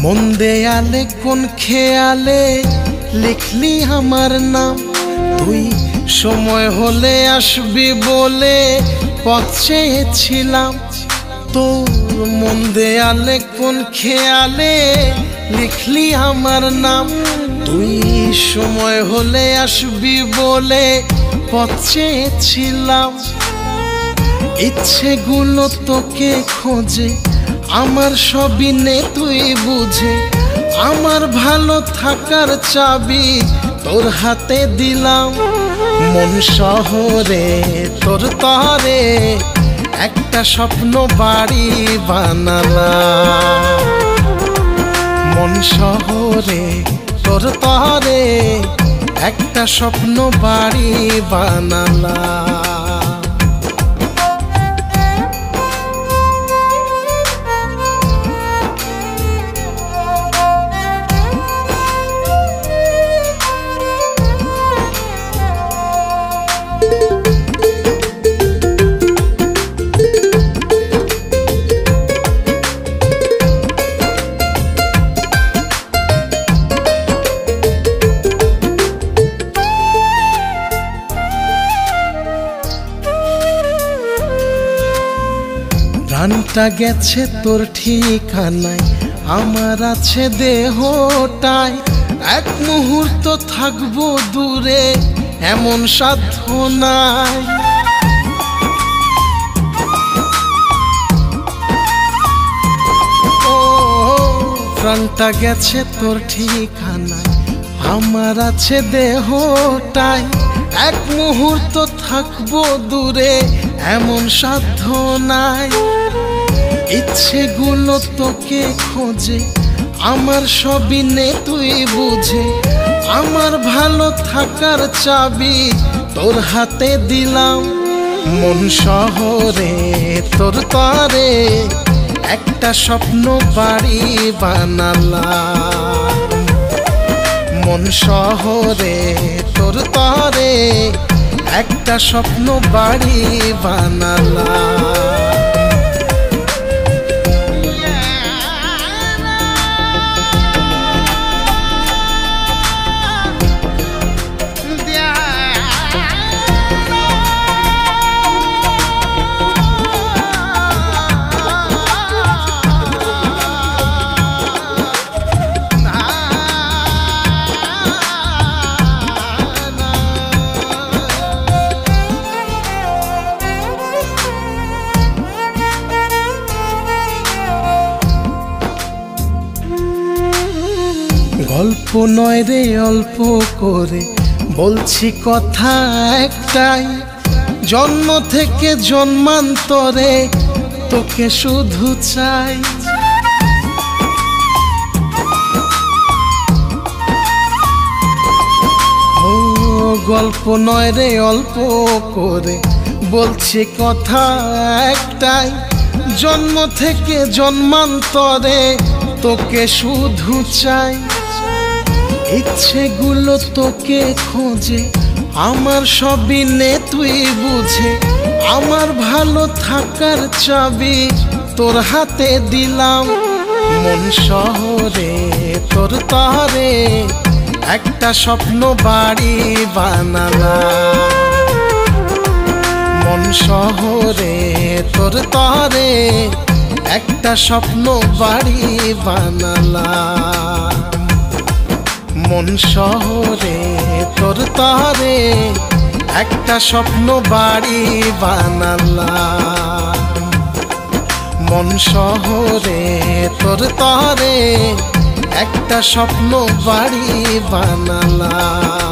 মন দেয়ালে কোন খেয়ালে লিখলি আমার নাম, তুই সময় হলে আসবি বলে পথ চেয়েছিলাম। তোর মন দেয়ালে কোন খেয়ালে লিখলি আমার নাম, তুই সময় হলে আসবি বলে পথ চেয়েছিলাম। ইচ্ছেগুলো তোকে খোঁজে, আমার সবই নে তুই বুঝে। আমার ভালো থাকার চাবি তোর হাতে দিলাম। মন শহরে তোর তরে একটা স্বপ্ন বাড়ি বানালাম। মন শহরে তোর তরে একটা স্বপ্ন বাড়ি বানালাম। প্রাণটা গেছে তোর ঠিকানায়, আমার আছে দেহটায়। এক মুহূর্ত থাকবো দূরে এমন সাধ্য নাই। ও প্রাণটা গেছে তোর ঠিকানায়, আমার আছে দেহটায়। এক মুহূর্ত থাকবো দূরে এমন সাধ্য নাই। ইচ্ছেগুলো তোকে খোঁজে, আমার সবই নে তুই বুঝে। আমার ভালো থাকার চাবি তোর হাতে দিলাম। মন শহরে তোর তরে একটা স্বপ্ন বাড়ি বানালাম। মন শহরে তোর তরে একটা স্বপ্ন বাড়ি বানালাম। গল্প নয় রে অল্প করে বলছি কথা একটাই, জন্ম থেকে জন্মান্তরে তোকে শুধু চাই। ও গল্প নয় রে অল্প করে বলছি কথা একটাই, জন্ম থেকে জন্মান্তরে তোকে শুধু চাই। ইচ্ছেগুলো তোকে খোঁজে, আমার সবই নে তুই বুঝে। আমার ভালো থাকার চাবি তোর হাতে দিলাম। মন শহরে তোর তরে একটা স্বপ্ন বাড়ি বানালাম। মন শহরে তোর তরে একটা স্বপ্ন বাড়ি বানালাম। মন শহরে তোর তরে একটা স্বপ্ন বাড়ি বানালাম। মন শহরে তোর তরে একটা স্বপ্ন বাড়ি বানালাম।